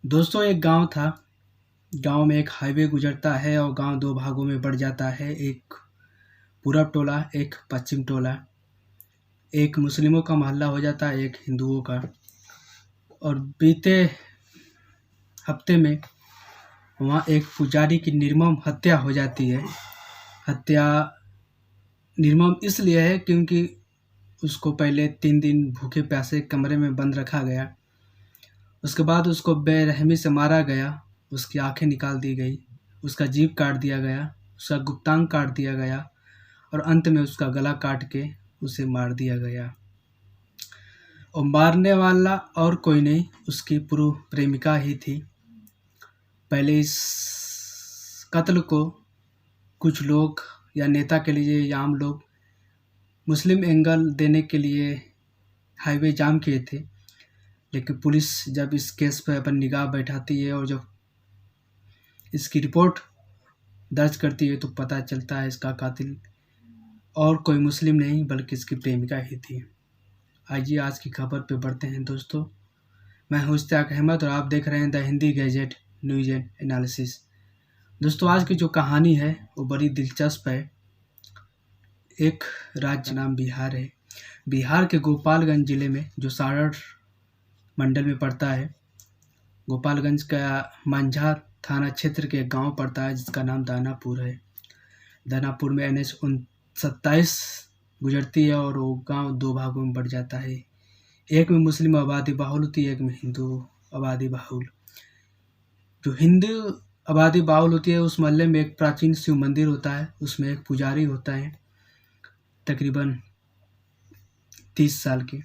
दोस्तों एक गांव था। गांव में एक हाईवे गुजरता है और गांव दो भागों में बढ़ जाता है। एक पूरब टोला, एक पश्चिम टोला। एक मुस्लिमों का मोहल्ला हो जाता है, एक हिंदुओं का। और बीते हफ्ते में वहाँ एक पुजारी की निर्मम हत्या हो जाती है। हत्या निर्मम इसलिए है क्योंकि उसको पहले 3 दिन भूखे प्यासे कमरे में बंद रखा गया। उसके बाद उसको बेरहमी से मारा गया। उसकी आंखें निकाल दी गई, उसका जीभ काट दिया गया, उसका गुप्तांग काट दिया गया और अंत में उसका गला काट के उसे मार दिया गया। और मारने वाला और कोई नहीं, उसकी पूर्व प्रेमिका ही थी। पहले इस कत्ल को कुछ लोग या नेता के लिए या आम लोग मुस्लिम एंगल देने के लिए हाईवे जाम किए थे, लेकिन पुलिस जब इस केस पर अपन निगाह बैठाती है और जब इसकी रिपोर्ट दर्ज करती है तो पता चलता है इसका कातिल और कोई मुस्लिम नहीं बल्कि इसकी प्रेमिका ही थी। आइए आज की खबर पे बढ़ते हैं दोस्तों। मैं हूं इश्तियाक अहमद और आप देख रहे हैं the Hindi gadget news and analysis. दोस्तों आज की जो कहानी है वो बड़ी दिलचस्प है। एक राज्य नाम बिहार है। बिहार के गोपालगंज जिले में जो सारण मंडल में पड़ता है, गोपालगंज का मांझा थाना क्षेत्र के गांव पड़ता है जिसका नाम दानापुर है। दानापुर में NH 27 गुजरती है और वो गांव दो भागों में बढ़ जाता है। एक में मुस्लिम आबादी बाहुल होती है, एक में हिंदू आबादी बाहुल। जो हिंदू आबादी बाहुल होती है उस मोहल्ले में एक प्राचीन शिव मंदिर होता है। उसमें एक पुजारी होता है तकरीबन 30 साल के,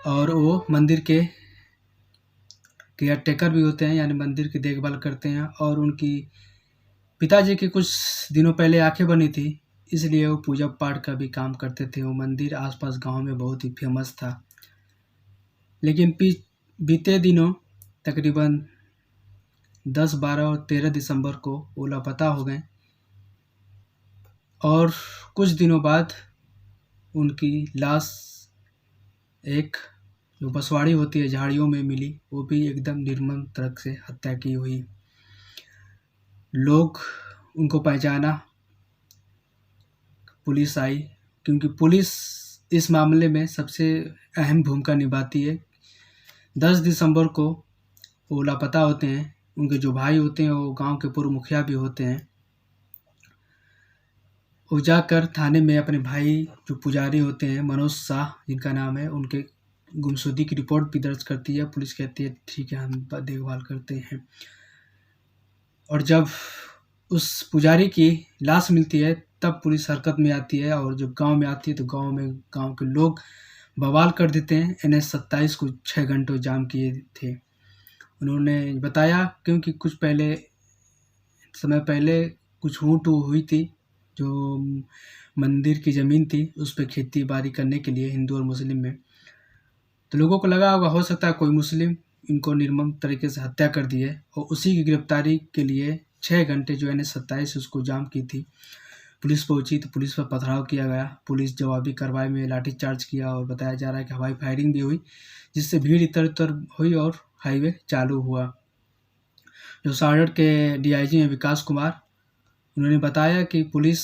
और वो मंदिर के केयर टेकर भी होते हैं, यानी मंदिर की देखभाल करते हैं। और उनकी पिताजी की कुछ दिनों पहले आंखें बनी थी, इसलिए वो पूजा पाठ का भी काम करते थे। वो मंदिर आसपास गांव में बहुत ही फेमस था। लेकिन बीते दिनों तकरीबन 10, 12 और 13 दिसंबर को वो लापता हो गए और कुछ दिनों बाद उनकी लाश एक जो बसवाड़ी होती है झाड़ियों में मिली, वो भी एकदम निर्मम तरह से हत्या की हुई। लोग उनको पहचाना, पुलिस आई, क्योंकि पुलिस इस मामले में सबसे अहम भूमिका निभाती है। 10 दिसंबर को वो लापता होते हैं। उनके जो भाई होते हैं वो गांव के पूर्व मुखिया भी होते हैं। वो जाकर थाने में अपने भाई जो पुजारी होते हैं मनोज शाह जिनका नाम है, उनके गुमशुदगी की रिपोर्ट भी दर्ज करती है। पुलिस कहती है ठीक है हम देखभाल करते हैं। और जब उस पुजारी की लाश मिलती है तब पुलिस हरकत में आती है, और जब गांव में आती है तो गांव के लोग बवाल कर देते हैं। NH 27 को 6 घंटों जाम किए थे। उन्होंने बताया क्योंकि कुछ समय पहले कुछ हूँ-टू हुई थी। जो मंदिर की ज़मीन थी उस पे खेती बाड़ी करने के लिए हिंदू और मुस्लिम में, तो लोगों को लगा होगा हो सकता है कोई मुस्लिम इनको निर्मम तरीके से हत्या कर दी है, और उसी की गिरफ्तारी के लिए 6 घंटे जो NH 27 उसको जाम की थी। पुलिस पहुंची तो पुलिस पर पथराव किया गया। पुलिस जवाबी कार्रवाई में लाठीचार्ज किया और बताया जा रहा है कि हवाई फायरिंग भी हुई, जिससे भीड़ इधर उधर हुई और हाईवे चालू हुआ। जो सारण के DIG हैं विकास कुमार, उन्होंने बताया कि पुलिस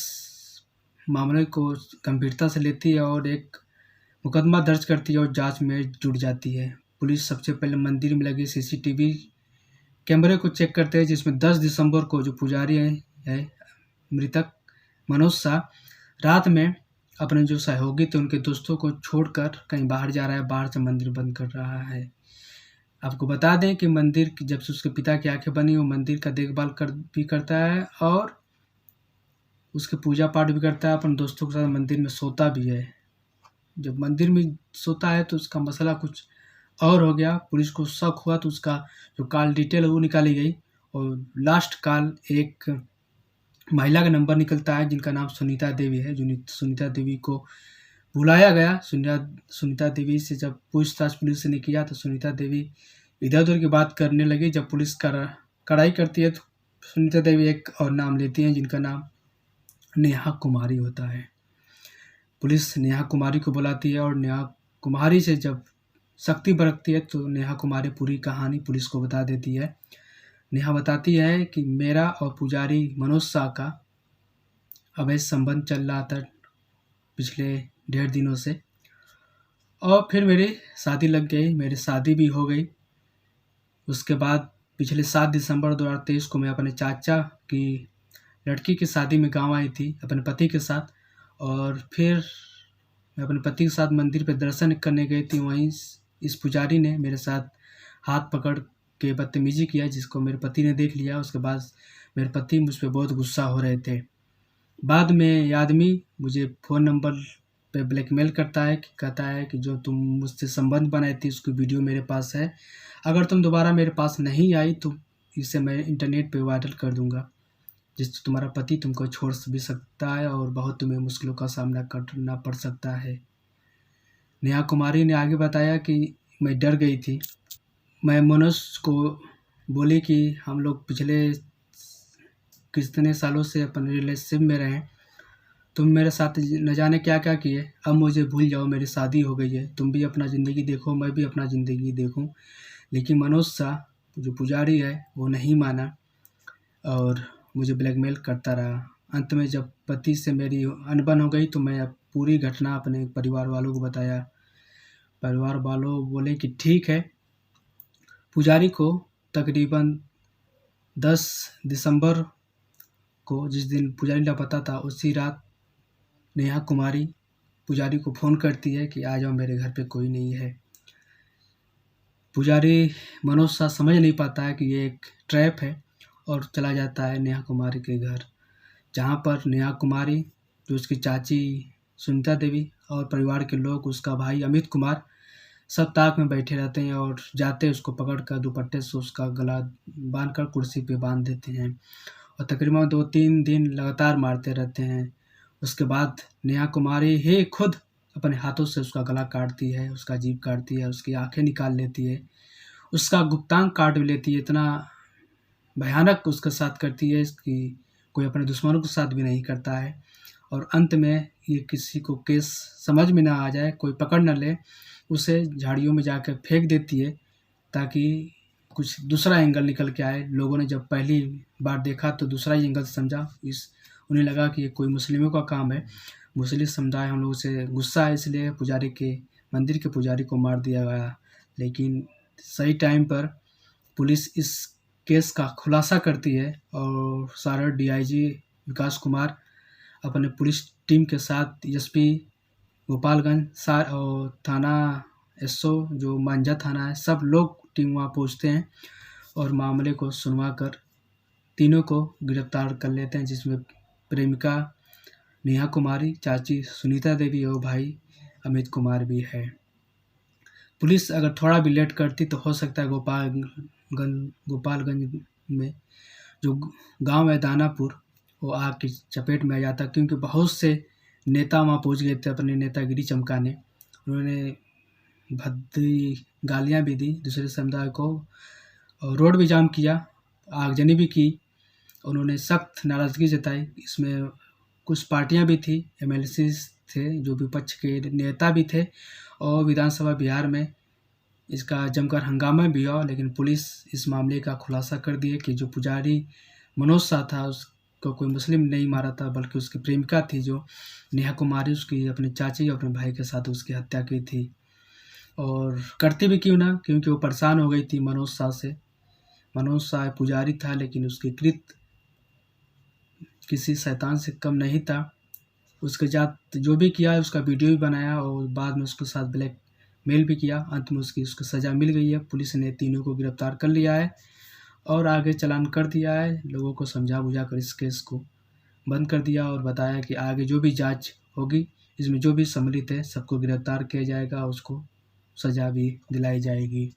मामले को गंभीरता से लेती है और एक मुकदमा दर्ज करती है और जांच में जुट जाती है। पुलिस सबसे पहले मंदिर में लगे CCTV कैमरे को चेक करते हैं, जिसमें 10 दिसंबर को जो पुजारी है मृतक मनोज शाह रात में अपने जो सहयोगी थे उनके दोस्तों को छोड़कर कहीं बाहर जा रहा है, बाहर से मंदिर बंद कर रहा है। आपको बता दें कि मंदिर जब से उसके पिता की आंखें बनी वो मंदिर का देखभाल भी करता है और उसके पूजा पाठ भी करता है। अपने दोस्तों के साथ मंदिर में सोता भी है। जब मंदिर में सोता है तो उसका मसला कुछ और हो गया। पुलिस को शक हुआ तो उसका जो कॉल डिटेल है वो निकाली गई, और लास्ट कॉल एक महिला का नंबर निकलता है जिनका नाम सुनीता देवी है। सुनीता देवी को बुलाया गया। सुनीता देवी से जब पूछताछ पुलिस ने किया तो सुनीता देवी इधर उधर की बात करने लगी। जब पुलिस कड़ाई करती है तो सुनीता देवी एक और नाम लेती हैं जिनका नाम नेहा कुमारी होता है। पुलिस नेहा कुमारी को बुलाती है और नेहा कुमारी से जब सख्ती बरतती है तो नेहा कुमारी पूरी कहानी पुलिस को बता देती है। नेहा बताती है कि मेरा और पुजारी मनोज शाह का अवैध संबंध चल रहा था पिछले 1.5 दिनों से, और फिर मेरी शादी लग गई, मेरी शादी भी हो गई। उसके बाद पिछले 7 दिसंबर 2023 को मैं अपने चाचा की लड़की की शादी में गाँव आई थी अपने पति के साथ, और फिर मैं अपने पति के साथ मंदिर पे दर्शन करने गई थी। वहीं इस पुजारी ने मेरे साथ हाथ पकड़ के बदतमीजी किया, जिसको मेरे पति ने देख लिया। उसके बाद मेरे पति मुझ पे बहुत गुस्सा हो रहे थे। बाद में ये आदमी मुझे फ़ोन नंबर पे ब्लैकमेल करता है कि कहता है कि जो तुम मुझसे संबंध बनाई थी उसकी वीडियो मेरे पास है, अगर तुम दोबारा मेरे पास नहीं आई तो इसे मैं इंटरनेट पे वायरल कर दूंगा, जिससे तुम्हारा पति तुमको छोड़ भी सकता है और बहुत तुम्हें मुश्किलों का सामना करना पड़ सकता है। नेहा कुमारी ने आगे बताया कि मैं डर गई थी। मैं मनोज को बोली कि हम लोग पिछले कितने सालों से अपने रिलेशनशिप में रहे, तुम मेरे साथ न जाने क्या क्या किए, अब मुझे भूल जाओ, मेरी शादी हो गई है, तुम भी अपना ज़िंदगी देखो, मैं भी अपना ज़िंदगी देखूं। लेकिन मनोज शाह जो पुजारी है वो नहीं माना और मुझे ब्लैकमेल करता रहा। अंत में जब पति से मेरी अनबन हो गई तो मैं अब पूरी घटना अपने परिवार वालों को बताया। परिवार वालों बोले कि ठीक है। पुजारी को तकरीबन 10 दिसंबर को, जिस दिन पुजारी लापता था, उसी रात नेहा कुमारी पुजारी को फ़ोन करती है कि आ जाओ, मेरे घर पे कोई नहीं है। पुजारी मनोज शाह समझ नहीं पाता है कि ये एक ट्रैप है और चला जाता है नेहा कुमारी के घर, जहाँ पर नेहा कुमारी, जो उसकी चाची सुनीता देवी और परिवार के लोग, उसका भाई अमित कुमार, सब ताक में बैठे रहते हैं और जाते उसको पकड़ कर दुपट्टे से उसका गला बांध कर कुर्सी पे बांध देते हैं और तकरीबन 2-3 दिन लगातार मारते रहते हैं। उसके बाद नेहा कुमारी ही खुद अपने हाथों से उसका गला काटती है, उसका जीभ काटती है, उसकी आंखें निकाल लेती है, उसका गुप्तांग काट भी लेती है। इतना भयानक उसके साथ करती है कि कोई अपने दुश्मनों के साथ भी नहीं करता है। और अंत में ये किसी को केस समझ में ना आ जाए, कोई पकड़ न ले, उसे झाड़ियों में जाकर फेंक देती है ताकि कुछ दूसरा एंगल निकल के आए। लोगों ने जब पहली बार देखा तो दूसरा ही एंगल समझा, उन्हें लगा कि ये कोई मुस्लिमों का काम है, मुस्लिम समुदाय हम लोगों से गुस्सा है, इसलिए पुजारी के मंदिर के पुजारी को मार दिया गया। लेकिन सही टाइम पर पुलिस इस केस का खुलासा करती है और सारा डीआईजी विकास कुमार अपने पुलिस टीम के साथ एसपी गोपालगंज और थाना एसओ जो मांझा थाना है, सब लोग टीम वहाँ पहुँचते हैं और मामले को सुनवा कर तीनों को गिरफ्तार कर लेते हैं, जिसमें प्रेमिका नेहा कुमारी, चाची सुनीता देवी और भाई अमित कुमार भी है। पुलिस अगर थोड़ा भी लेट करती तो हो सकता है गोपालगंज में जो गांव है दानापुर, वो आग की चपेट में आ जाता, क्योंकि बहुत से नेता वहाँ पहुँच गए थे अपनी नेतागिरी चमकाने। उन्होंने भद्दी गालियाँ भी दी दूसरे समुदाय को और रोड भी जाम किया, आगजनी भी की। उन्होंने सख्त नाराज़गी जताई। इसमें कुछ पार्टियां भी थी, एमएलसी थे, जो विपक्ष के नेता भी थे, और विधानसभा बिहार में इसका जमकर हंगामा भी हुआ। लेकिन पुलिस इस मामले का खुलासा कर दिए कि जो पुजारी मनोज शाह था उसको कोई मुस्लिम नहीं मारा था, बल्कि उसकी प्रेमिका थी जो नेहा कुमारी, उसकी अपनी चाची और अपने भाई के साथ उसकी हत्या की थी। और करती भी क्यों ना, क्योंकि वो परेशान हो गई थी मनोज शाह से। मनोज शाह पुजारी था लेकिन उसकी कृत्य किसी शैतान से कम नहीं था। उसके साथ जो भी किया है उसका वीडियो भी बनाया और बाद में उसके साथ ब्लैकमेल भी किया। अंत में उसको सज़ा मिल गई है। पुलिस ने तीनों को गिरफ्तार कर लिया है और आगे चालान कर दिया है। लोगों को समझा बुझा कर इस केस को बंद कर दिया और बताया कि आगे जो भी जांच होगी, इसमें जो भी सम्मिलित है सबको गिरफ्तार किया जाएगा, उसको सज़ा भी दिलाई जाएगी।